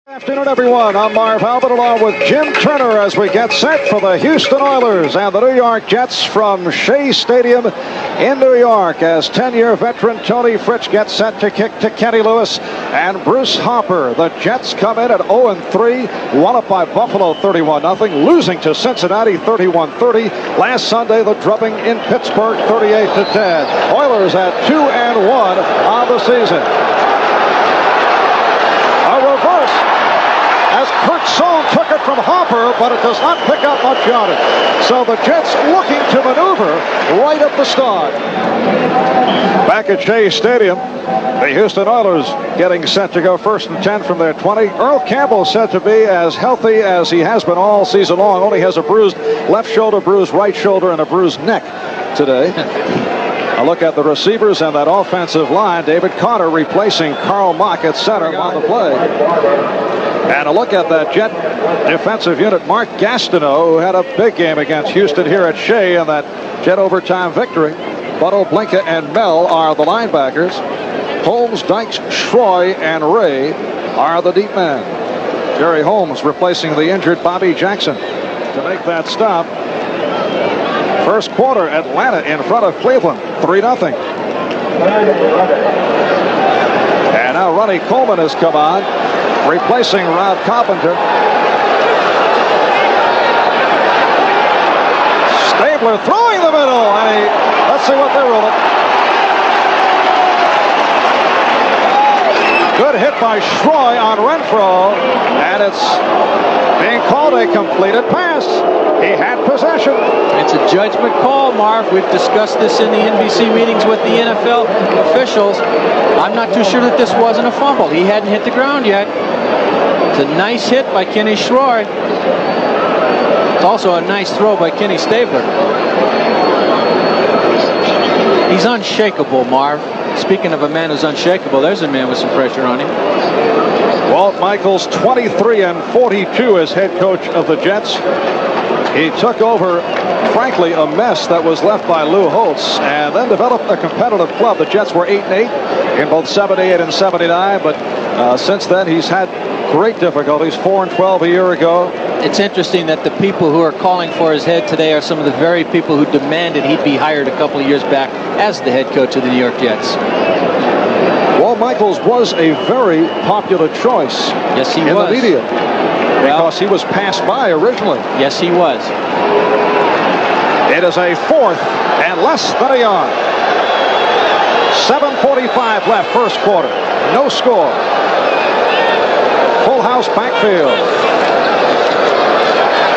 Good afternoon, everyone. I'm Marv Albert along with Jim Turner as we get set for the Houston Oilers and the New York Jets from Shea Stadium in New York as 10-year veteran Tony Fritsch gets set to kick to Kenny Lewis and Bruce Hopper. The Jets come in at 0-3, won up by Buffalo 31-0, losing to Cincinnati 31-30. Last Sunday, the drubbing in Pittsburgh 38-10. Oilers at 2-1 on the season. A reverse as Kurt Sohn took it from Hopper, but it does not pick up much on it. So the Jets looking to maneuver right at the start. Back at Shea Stadium, the Houston Oilers getting set to go 1st and 10 from their 20. Earl Campbell said to be as healthy as he has been all season long. Only has a bruised left shoulder, bruised right shoulder, and a bruised neck today. A look at the receivers and that offensive line. David Carter replacing Carl Mock at center on the play. And a look at that Jet defensive unit. Mark Gastineau, who had a big game against Houston here at Shea in that Jet overtime victory. Buttle, Blinka, and Mel are the linebackers. Holmes, Dykes, Schroy, and Ray are the deep men. Jerry Holmes replacing the injured Bobby Jackson to make that stop. First quarter, Atlanta in front of Cleveland, 3-0. And now Ronnie Coleman has come on, replacing Rod Carpenter. Stabler throwing the middle, and let's see what they roll it. Good hit by Schroy on Renfro, and it's being called a completed pass. He had possession. It's a judgment call, Marv. We've discussed this in the NBC meetings with the NFL officials. I'm not too sure that this wasn't a fumble. He hadn't hit the ground yet. It's a nice hit by Kenny Schroy. It's also a nice throw by Kenny Stabler. He's unshakable, Marv. Speaking of a man who's unshakable, there's a man with some pressure on him. Walt Michaels, 23-42 as head coach of the Jets. He took over, frankly, a mess that was left by Lou Holtz, and then developed a competitive club. The Jets were 8-8 in both 78 and 79, but since then he's had great difficulties. 4-12 a year ago. It's interesting that the people who are calling for his head today are some of the very people who demanded he'd be hired a couple of years back as the head coach of the New York Jets. Walt Michaels was a very popular choice. Yes, he was. In the media. Because he was passed by originally. Yes, he was. It is a 4th and less than a yard. 7:45 left, first quarter. No score. Full house backfield.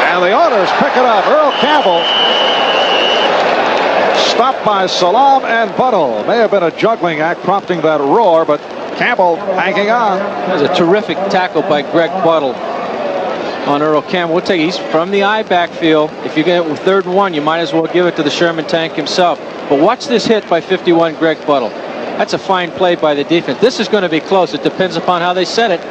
And the Oilers pick it up. Earl Campbell stopped by Salam and Buttle. May have been a juggling act prompting that roar, but Campbell hanging on. That was a terrific tackle by Greg Buttle on Earl Campbell. We'll take it. He's from the I backfield. If you get it with 3rd and 1, you might as well give it to the Sherman tank himself. But watch this hit by 51 Greg Buttle. That's a fine play by the defense. This is going to be close. It depends upon how they set it.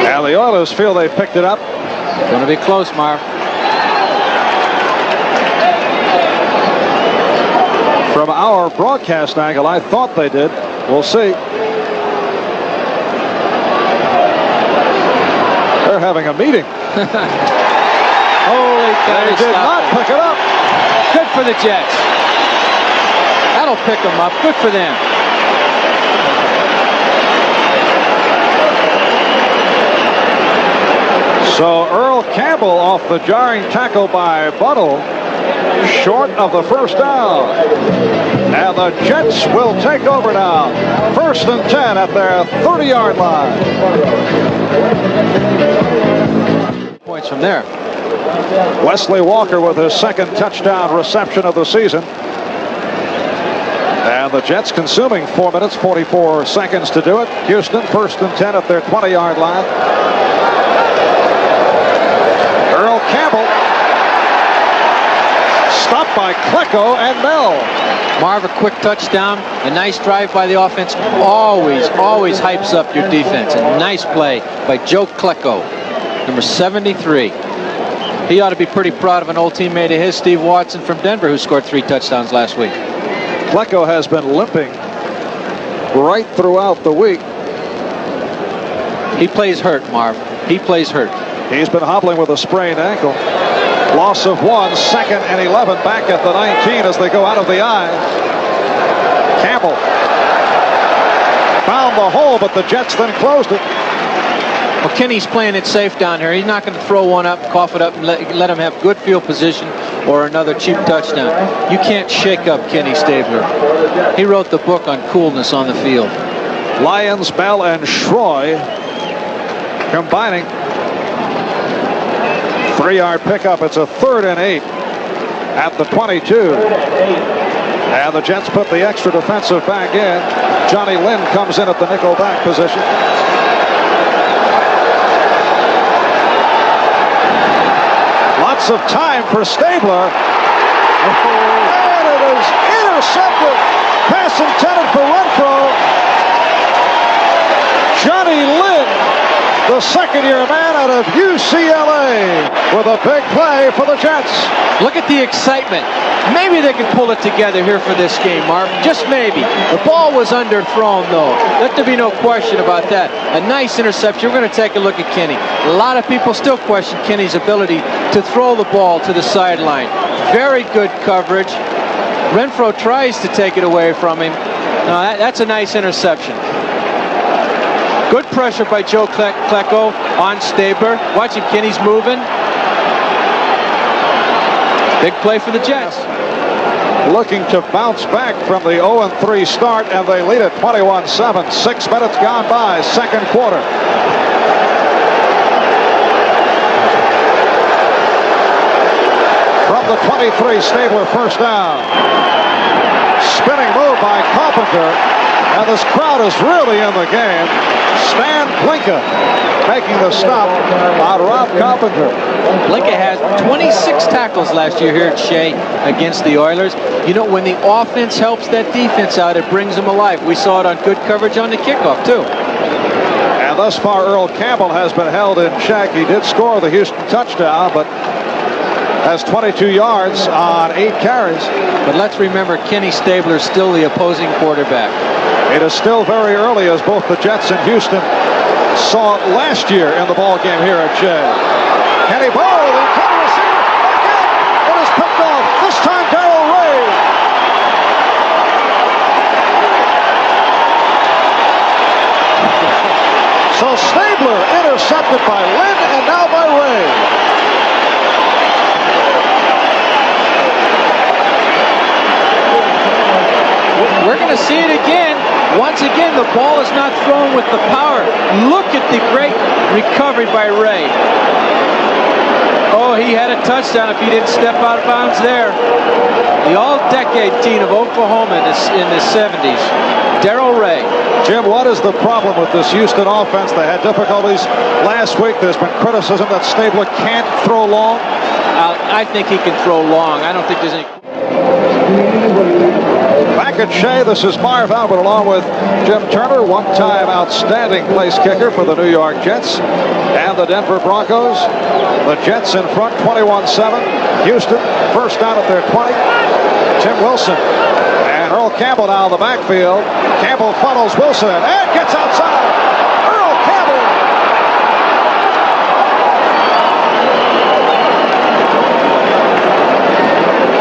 And the Oilers feel they picked it up. It's going to be close, Marv. From our broadcast angle, I thought they did. We'll see. They're having a meeting. Holy cow. They did not pick it up. Good for the Jets. That'll pick them up. Good for them. So Earl Campbell off the jarring tackle by Buttle, short of the first down. And the Jets will take over now. 1st and 10 at their 30-yard line. Points from there. Wesley Walker with his 2nd touchdown reception of the season. And the Jets consuming 4 minutes, 44 seconds to do it. Houston 1st and 10 at their 20-yard line. Earl Campbell. Stopped by Klecko and Mel. Marv, a quick touchdown. A nice drive by the offense. Always hypes up your defense. A nice play by Joe Klecko, number 73. He ought to be pretty proud of an old teammate of his, Steve Watson from Denver, who scored 3 touchdowns last week. Klecko has been limping right throughout the week. He plays hurt, Marv. He plays hurt. He's been hobbling with a sprained ankle. Loss of 1, 2nd and 11 back at the 19 as they go out of the I. Campbell found the hole, but the Jets then closed it. Well, Kenny's playing it safe down here. He's not going to throw one up, cough it up, and let him have good field position or another cheap touchdown. You can't shake up Kenny Stabler. He wrote the book on coolness on the field. Lyons, Bell, and Schroy combining. 3-yard pickup. It's a 3rd and 8 at the 22. And the Jets put the extra defensive back in. Johnny Lynn comes in at the nickel back position. Lots of time for Stabler. And it is intercepted. Pass intended for Renfro. Johnny Lynn, the 2nd-year man out of UCLA, with a big play for the Jets. Look at the excitement. Maybe they can pull it together here for this game, Marv. Just maybe. The ball was underthrown, though. Let there be no question about that. A nice interception. We're going to take a look at Kenny. A lot of people still question Kenny's ability to throw the ball to the sideline. Very good coverage. Renfro tries to take it away from him. No, that's a nice interception. Good pressure by Joe Klecko on Stabler. Watch him, Kenny's moving. Big play for the Jets. Looking to bounce back from the 0-3 start, and they lead at 21-7. 6 minutes gone by, 2nd quarter. From the 23, Stabler first down. Spinning move by Carpenter, and this crowd is really in the game. Stan Blinka making the stop on Rob Carpenter. Blinka had 26 tackles last year here at Shea against the Oilers. You know, when the offense helps that defense out, it brings them alive. We saw it on good coverage on the kickoff, too. And thus far, Earl Campbell has been held in check. He did score the Houston touchdown, but has 22 yards on 8 carries. But let's remember, Kenny Stabler is still the opposing quarterback. It is still very early, as both the Jets and Houston saw it last year in the ball game here at Shea. Kenny Ball, the cover receiver, again. It is picked off. This time, Darrell Ray. So Stabler intercepted by Lynn and now by Ray. We're going to see it again. Once again, the ball is not thrown with the power. Look at the great recovery by Ray. Oh, he had a touchdown if he didn't step out of bounds there. The all-decade team of Oklahoma in the 70s. Darrell Ray. Jim, what is the problem with this Houston offense? They had difficulties last week. There's been criticism that Stabler can't throw long. I think he can throw long. I don't think there's any... Back at Shea, this is Marv Albert along with Jim Turner, one-time outstanding place kicker for the New York Jets and the Denver Broncos. The Jets in front, 21-7. Houston first down at their 20. Tim Wilson and Earl Campbell now in the backfield. Campbell follows Wilson and gets outside. Earl Campbell.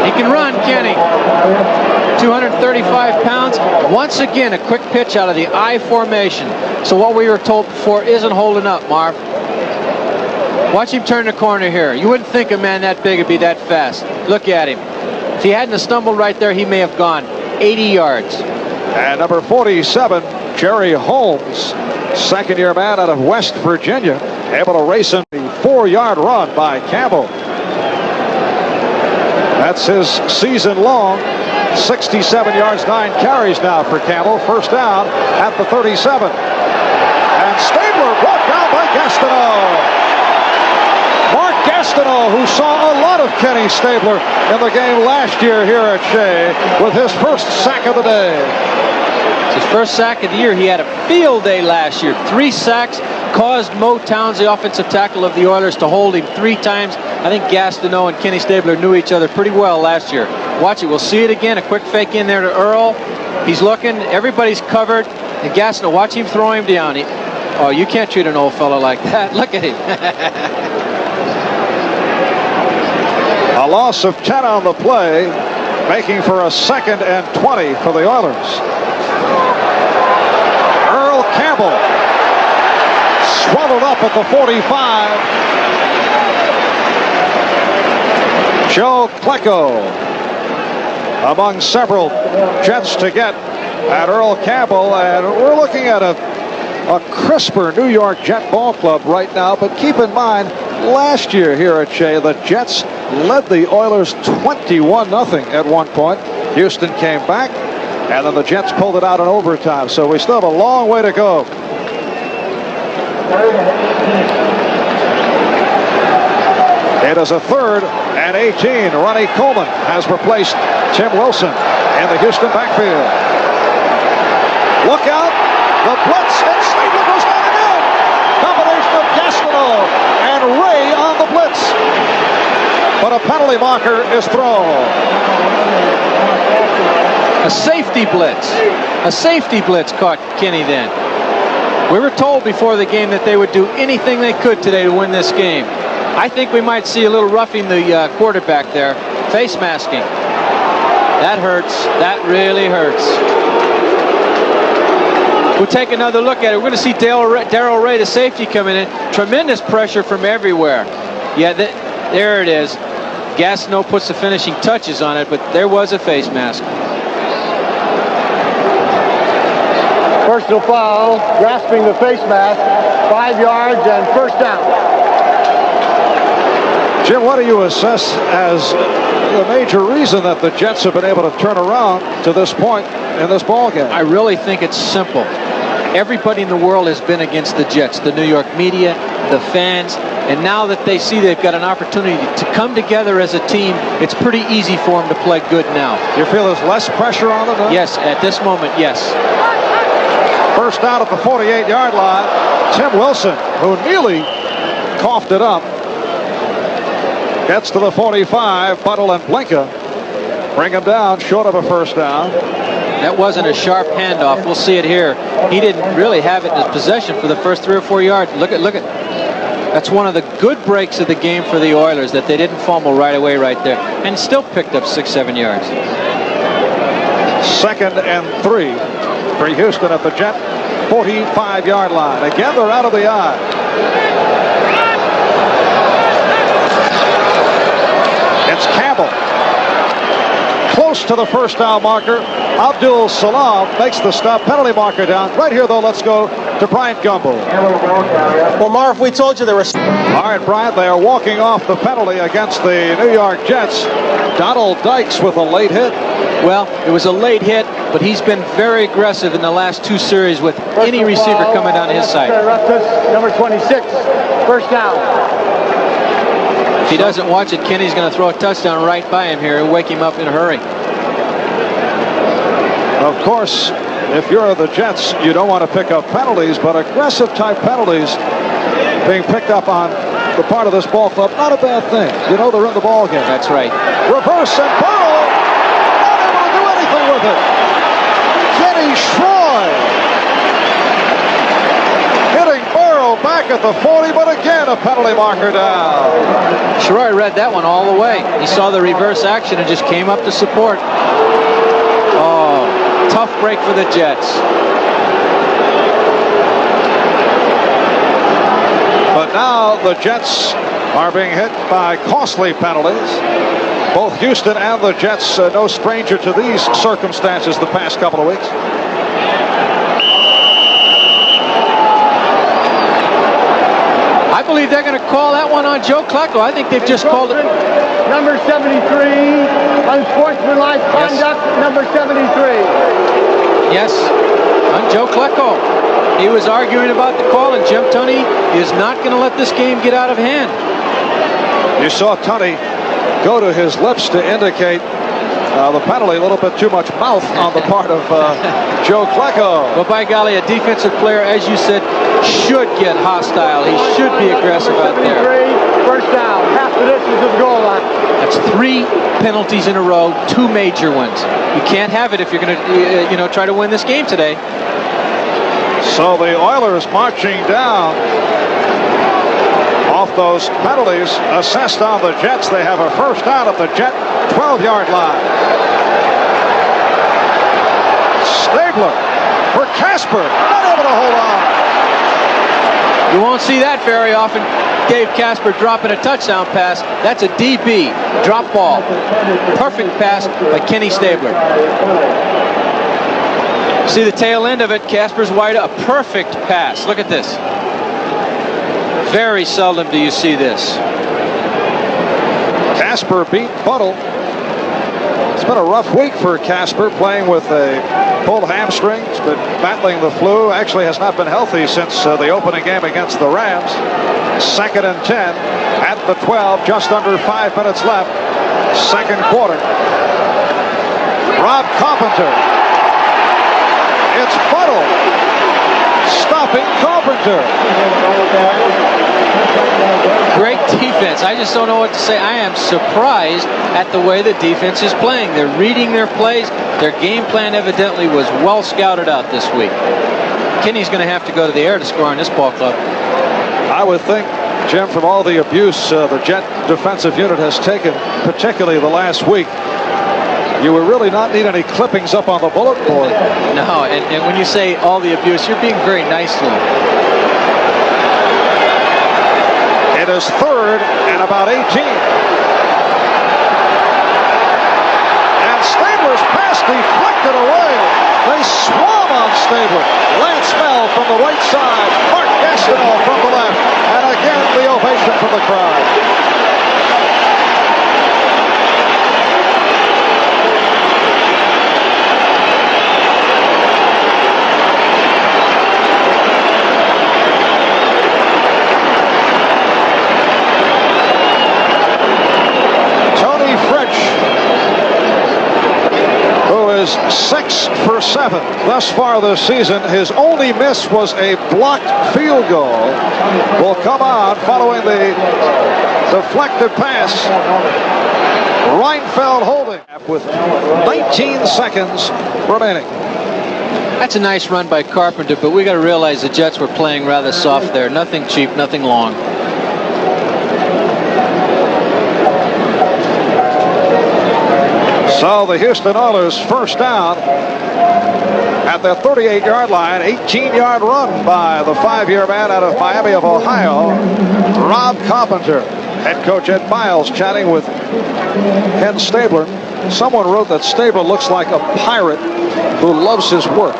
He can run, Kenny. 235 pounds. Once again, a quick pitch out of the I formation. So what we were told before isn't holding up, Marv. Watch him turn the corner here. You wouldn't think a man that big would be that fast. Look at him. If he hadn't stumbled right there, he may have gone 80 yards. And number 47, Jerry Holmes, 2nd-year man out of West Virginia, able to race in the 4-yard run by Campbell. That's his season long. 67 yards, 9 carries now for Campbell. First down at the 37. And Stabler brought down by Gastineau. Mark Gastineau, who saw a lot of Kenny Stabler in the game last year here at Shea, with his first sack of the day. It's his first sack of the year. He had a field day last year. 3 sacks, caused Mo Towns, the offensive tackle of the Oilers, to hold him 3 times. I think Gastineau and Kenny Stabler knew each other pretty well last year. Watch it. We'll see it again. A quick fake in there to Earl. He's looking. Everybody's covered. And Gastineau, watch him throw him down. Oh, you can't treat an old fellow like that. Look at him. A loss of 10 on the play, making for a 2nd and 20 for the Oilers. Earl Campbell swallowed up at the 45. Joe Klecko among several Jets to get at Earl Campbell, and we're looking at a crisper New York Jet ball club right now. But keep in mind, last year here at Shea, the Jets led the Oilers 21-0 at one point. Houston came back, and then the Jets pulled it out in overtime. So we still have a long way to go. It is a 3rd and 18. Ronnie Coleman has replaced Tim Wilson in the Houston backfield. Look out! The blitz, and Stabler goes down again. Combination of Gastineau and Ray on the blitz. But a penalty marker is thrown. A safety blitz. A safety blitz caught Kenny then. We were told before the game that they would do anything they could today to win this game. I think we might see a little roughing the quarterback there. Face masking. That hurts. That really hurts. We'll take another look at it. We're going to see Darrell Ray, the safety, coming in. Tremendous pressure from everywhere. Yeah, there it is. Gastineau puts the finishing touches on it, but there was a face mask. Personal foul, grasping the face mask, 5 yards and 1st down. Jim, what do you assess as the major reason that the Jets have been able to turn around to this point in this ball game? I really think it's simple. Everybody in the world has been against the Jets, the New York media, the fans, and now that they see they've got an opportunity to come together as a team, it's pretty easy for them to play good now. You feel there's less pressure on them now? Yes, at this moment, yes. 1st down at the 48-yard line. Tim Wilson, who nearly coughed it up, gets to the 45. Buttle and Blinka bring him down short of a 1st down. That wasn't a sharp handoff. We'll see it here. He didn't really have it in his possession for the first 3 or 4 yards. Look at. That's one of the good breaks of the game for the Oilers, that they didn't fumble right away right there, and still picked up 6-7 yards. 2nd and 3 for Houston at the Jet 45-yard line. Again, they're out of the eye. It's Campbell. Close to the 1st down marker. Abdul Salam makes the stop. Penalty marker down. Right here, though, let's go to Bryant Gumbel. Well, Marv, we told you there was... All right, Bryant, they are walking off the penalty against the New York Jets. Donald Dykes with a late hit. Well, it was a late hit, but he's been very aggressive in the last 2 series with any receiver coming down his side. Number 26, 1st down. If he doesn't watch it, Kenny's going to throw a touchdown right by him here and wake him up in a hurry. Of course, if you're the Jets, you don't want to pick up penalties, but aggressive type penalties being picked up on the part of this ball club, not a bad thing. You know they're in the ball game. That's right. Reverse and Burrow, not able to do anything with it. Kenny Schroy hitting Burrow back at the 40, but again a penalty marker down. Schroy read that one all the way. He saw the reverse action and just came up to support. Oh, tough break for the Jets. But now the Jets are being hit by costly penalties. Both Houston and the Jets no stranger to these circumstances the past couple of weeks. I believe they're going to call that one on Joe Klecko. I think they've just called it. Number 73, unsportsmanlike conduct, number 73. Yes, on Joe Klecko. He was arguing about the call, and Jim Tunney is not going to let this game get out of hand. You saw Tunney go to his lips to indicate the penalty, a little bit too much mouth on the part of Joe Klecko. Well, by golly, a defensive player, as you said, should get hostile. He should be aggressive out there. First down. Half the distance to the goal line. That's 3 penalties in a row, 2 major ones. You can't have it if you're going to, try to win this game today. So the Oilers marching down off those penalties assessed on the Jets. They have a first down at the Jet 12-yard line. Stabler for Casper, not able to hold on. You won't see that very often. Dave Casper dropping a touchdown pass. That's a DB drop ball. Perfect pass by Kenny Stabler. See the tail end of it. Casper's wide. A perfect pass. Look at this. Very seldom do you see this. Casper beat Buttle. It's been a rough week for Casper, playing with a pulled hamstring. He's been battling the flu. Actually has not been healthy since the opening game against the Rams. 2nd and 10 at the 12. Just under 5 minutes left. Second quarter. Rob Carpenter. It's Buttle stopping Carpenter. Great defense. I just don't know what to say. I am surprised at the way the defense is playing. They're reading their plays. Their game plan evidently was well scouted out this week. Kenny's going to have to go to the air to score on this ball club. I would think, Jim, from all the abuse the Jet defensive unit has taken, particularly the last week, you would really not need any clippings up on the bulletin board. No, and when you say all the abuse, you're being very nice to them. It is 3rd and about 18. And Stabler's pass deflected away. They swarm on Stabler. Lance Bell from the right side. Mark Gastineau from the left. And again, the ovation from the crowd. Who is 6 for 7 thus far this season. His only miss was a blocked field goal. Will come on following the deflected pass. Reinfeldt holding with 19 seconds remaining. That's a nice run by Carpenter, but we got to realize the Jets were playing rather soft there. Nothing cheap, nothing long. So the Houston Oilers first down at the 38-yard line. 18-yard run by the 5-year man out of Miami of Ohio, Rob Carpenter. Head coach Ed Miles chatting with Ken Stabler. Someone wrote that Stabler looks like a pirate who loves his work.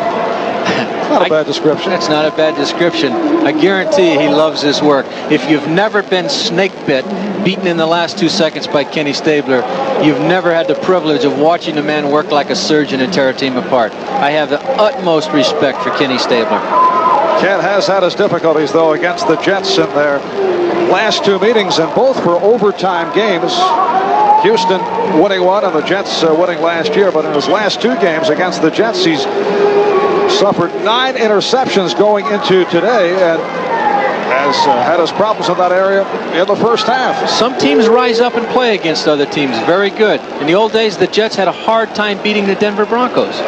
Not a bad description. That's not a bad description. I guarantee he loves his work. If you've never been snake bit, beaten in the last 2 seconds by Kenny Stabler, you've never had the privilege of watching the man work like a surgeon and tear a team apart. I have the utmost respect for Kenny Stabler. Ken has had his difficulties, though, against the Jets in their last 2 meetings, and both were overtime games. Houston winning one and the Jets winning last year, but in his last 2 games against the Jets, he's suffered 9 interceptions going into today and has had his problems in that area in the first half. Some teams rise up and play against other teams. Very good. In the old days, the Jets had a hard time beating the Denver Broncos.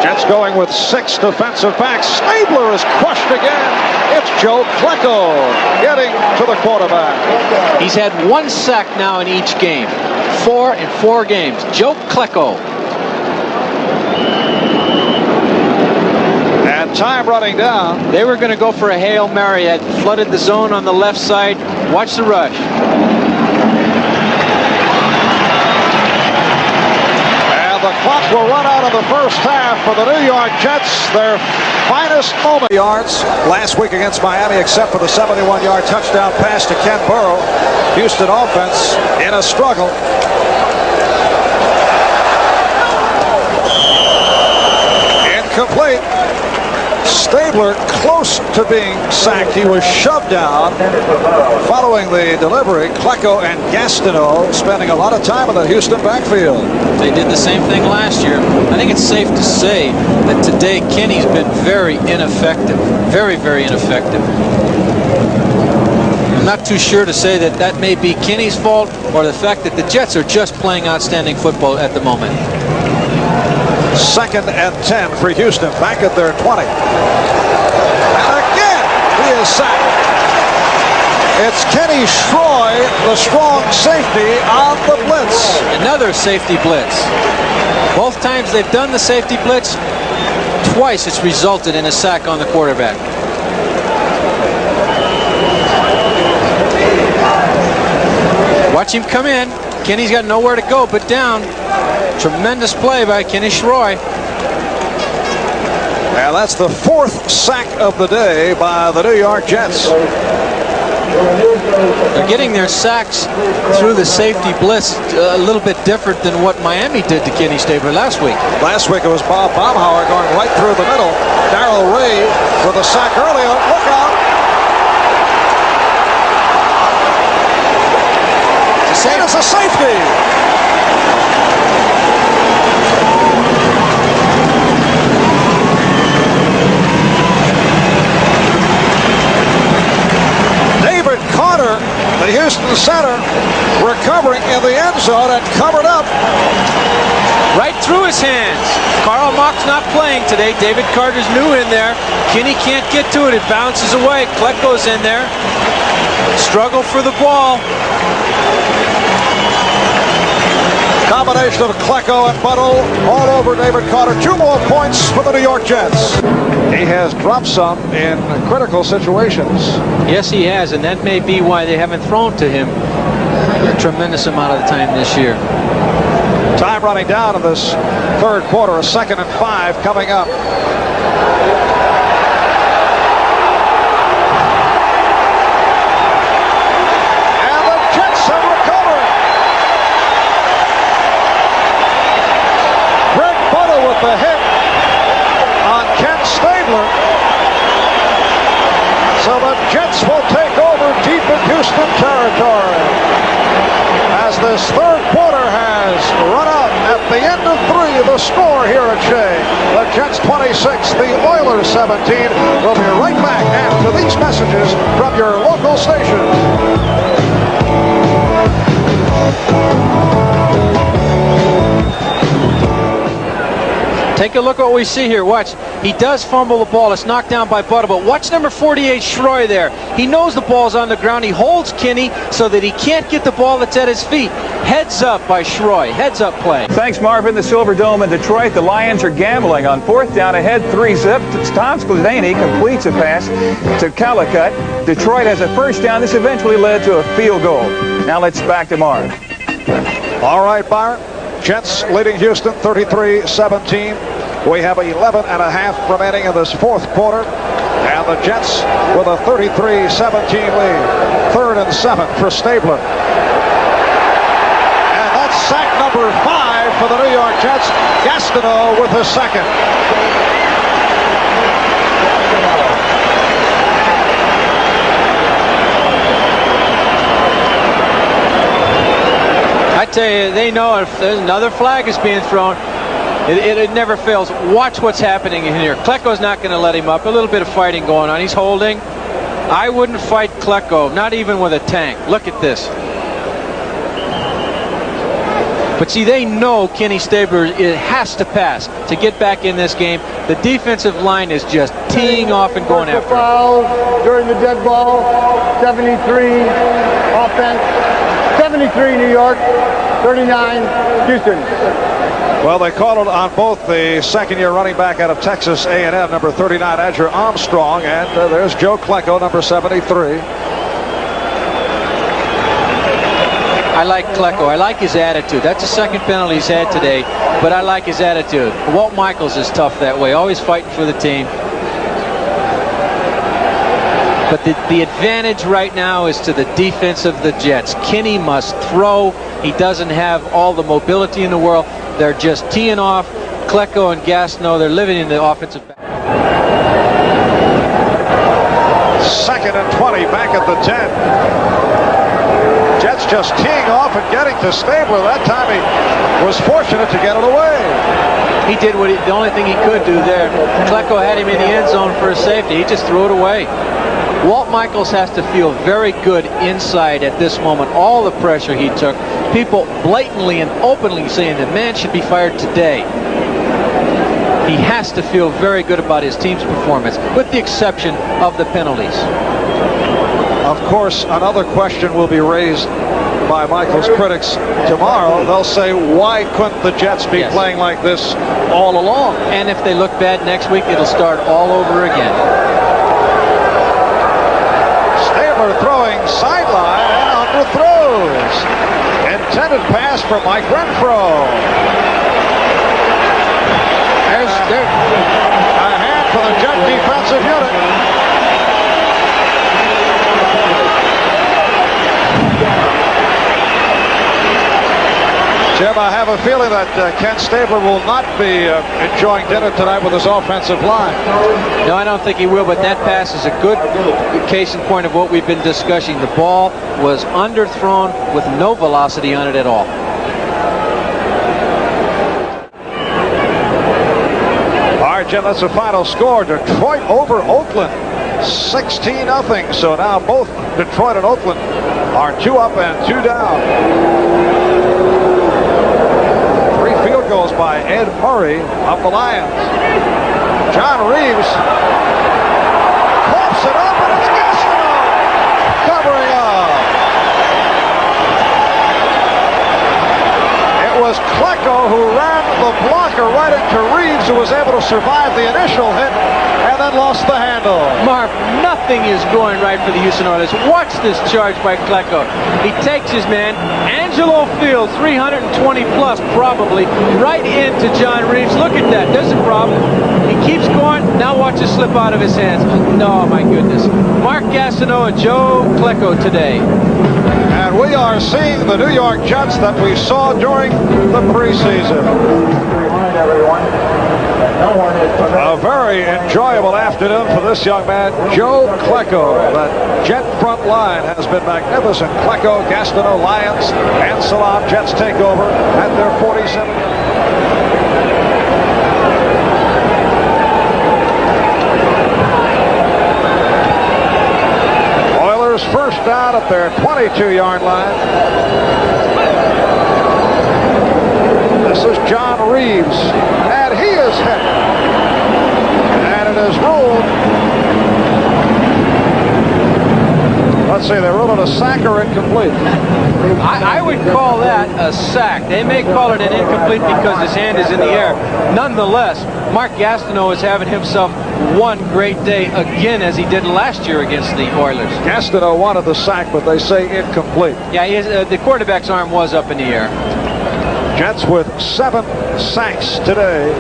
Jets going with 6 defensive backs. Stabler is crushed again. It's Joe Klecko getting to the quarterback. He's had 1 sack now in each game. 4 in 4 games. Joe Klecko. And time running down. They were going to go for a Hail Mary. Had flooded the zone on the left side. Watch the rush. And the clock will run out of the first half for the New York Jets. Their finest moment. Yards last week against Miami, except for the 71-yard touchdown pass to Ken Burrow. Houston offense in a struggle. Incomplete. Stabler close to being sacked. He was shoved down. Following the delivery, Klecko and Gastineau spending a lot of time in the Houston backfield. They did the same thing last year. I think it's safe to say that today Kenny's been very ineffective. Very, very ineffective. I'm not too sure to say that that may be Kenny's fault or the fact that the Jets are just playing outstanding football at the moment. 2nd and 10 for Houston, back at their 20. And again, he is sacked. It's Kenny Shroy, the strong safety, on the blitz. Another safety blitz. Both times they've done the safety blitz, twice it's resulted in a sack on the quarterback. Watch him come in. Kenny's got nowhere to go but down. Tremendous play by Kenny Shroy. And that's the 4th sack of the day by the New York Jets. They're getting their sacks through the safety blitz a little bit different than what Miami did to Kenny Stabler last week. Last week it was Bob Baumhauer going right through the middle. Darrell Ray with a sack early. Look out. And it's a safety. David Carter, the Houston center, recovering in the end zone and covered up. Right through his hands. Carl Mock's not playing today. David Carter's new in there. Kenny can't get to it. It bounces away. Klecko's in there. Struggle for the ball. Combination of Klecko and Buttle all over David Carter. 2 more points for the New York Jets. He has dropped some in critical situations. Yes, he has, and that may be why they haven't thrown to him a tremendous amount of the time this year. Time running down in this 3rd quarter. A 2nd and 5 coming up. The hit on Ken Stabler. So the Jets will take over deep in Houston territory as this 3rd quarter has run out. At the end of 3, the score here at Shea. The Jets 26, the Oilers 17. We'll be right back after these messages from your local station. Take a look at what we see here. Watch. He does fumble the ball. It's knocked down by Buttle. But watch number 48, Shroy there. He knows the ball's on the ground. He holds Kenny so that he can't get the ball that's at his feet. Heads up by Shroy. Heads up play. Thanks, Marvin. The Silver Dome in Detroit. The Lions are gambling on 4th down ahead, 3-zip. Tom Skledaney completes a pass to Calicut. Detroit has a 1st down. This eventually led to a field goal. Now let's back to Marv. All right, Byron. Jets leading Houston 33-17. We have 11 and a half remaining in this 4th quarter. And the Jets with a 33-17 lead. 3rd and 7 for Stabler. And that's sack number 5 for the New York Jets. Gastineau with his 2nd. I tell you, they know if another flag is being thrown, it never fails. Watch what's happening in here. Klecko's not going to let him up. A little bit of fighting going on. He's holding. I wouldn't fight Klecko, not even with a tank. Look at this. But see, they know Kenny Stabler has to pass to get back in this game. The defensive line is just teeing off and going after him. Foul during the dead ball. 73 offense. 73 New York. 39 Houston. Well, they called it on both the 2nd-year running back out of Texas A&M, number 39, Edger Armstrong, and there's Joe Klecko, number 73. I like Klecko. I like his attitude. That's the 2nd penalty he's had today, but I like his attitude. Walt Michaels is tough that way, always fighting for the team. But the advantage right now is to the defense of the Jets. Kenny must throw. He doesn't have all the mobility in the world. They're just teeing off. Klecko and Gastineau, they're living in the offensive back. the 10. Jets just teeing off and getting to Stabler. That time he was fortunate to get it away. He did the only thing he could do there. Klecko had him in the end zone for a safety. He just threw it away. Walt Michaels has to feel very good inside at this moment. All the pressure he took. People blatantly and openly saying the man should be fired today. He has to feel very good about his team's performance, with the exception of the penalties. Of course, another question will be raised by Michael's critics tomorrow. They'll say, why couldn't the Jets be playing like this all along? And if they look bad next week, it'll start all over again. Stabler throwing sideline and underthrows. Intended pass for Mike Renfro. There's a hand for the Jet defensive unit. Jim, I have a feeling that Ken Stabler will not be enjoying dinner tonight with his offensive line. No, I don't think he will, but that pass is a good case in point of what we've been discussing. The ball was underthrown with no velocity on it at all. All right, Jim, that's the final score. Detroit over Oakland, 16-0. So now both Detroit and Oakland are 2 up and 2 down. 3 field goals by Ed Murray of the Lions. John Reeves pops it up, and it's Gastineau covering up. It was Klecko who ran the blocker right into Reeves, who was able to survive the initial hit and then lost the handle. Marv, nothing is going right for the Houston Oilers. Watch this charge by Klecko. He takes his man, Angelo Fields, 320 plus probably, right into John Reeves. Look at that. There's a problem. He keeps going. Now watch it slip out of his hands. No, my goodness. Mark Gastineau and Joe Klecko today. And we are seeing the New York Jets that we saw during the preseason. A very enjoyable afternoon for this young man, Joe Klecko. That Jet front line has been magnificent. Klecko, Gastineau, Lions, and Salam. Jets take over at their 47. Oilers first down at their 22-yard line. This is John Reeves, and he is hit. And it is ruled. Let's see, they ruled it a sack or incomplete. I would call that a sack. They may call it an incomplete because his hand is in the air. Nonetheless, Mark Gastineau is having himself one great day again, as he did last year against the Oilers. Gastineau wanted the sack, but they say incomplete. Yeah, the quarterback's arm was up in the air. Jets with 7 sacks today.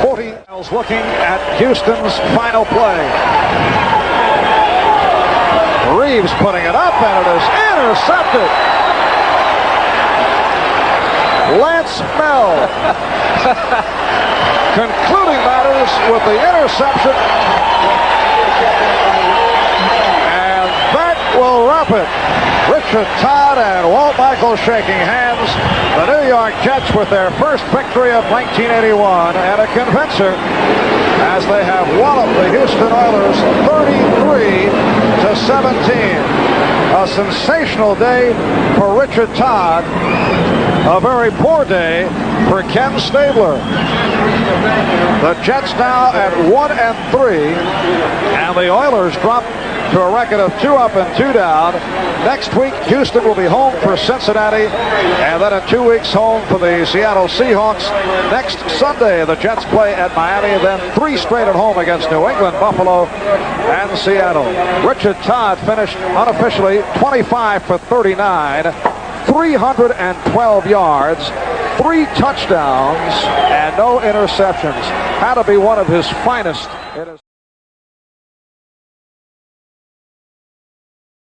40 miles looking at Houston's final play. Reeves putting it up, and it is intercepted. Lance Mel concluding matters with the interception. And that will wrap it. Richard Todd and Walt Michaels shaking hands. The New York Jets with their first victory of 1981, and a convincer as they have walloped the Houston Oilers 33-17. A sensational day for Richard Todd. A very poor day for Ken Stabler. The Jets now at 1-3, and the Oilers drop to a record of 2 up and 2 down. Next week, Houston will be home for Cincinnati, and then in 2 weeks home for the Seattle Seahawks. Next Sunday, the Jets play at Miami, then 3 straight at home against New England, Buffalo, and Seattle. Richard Todd finished unofficially 25 for 39, 312 yards, 3 touchdowns, and no interceptions. Had to be one of his finest.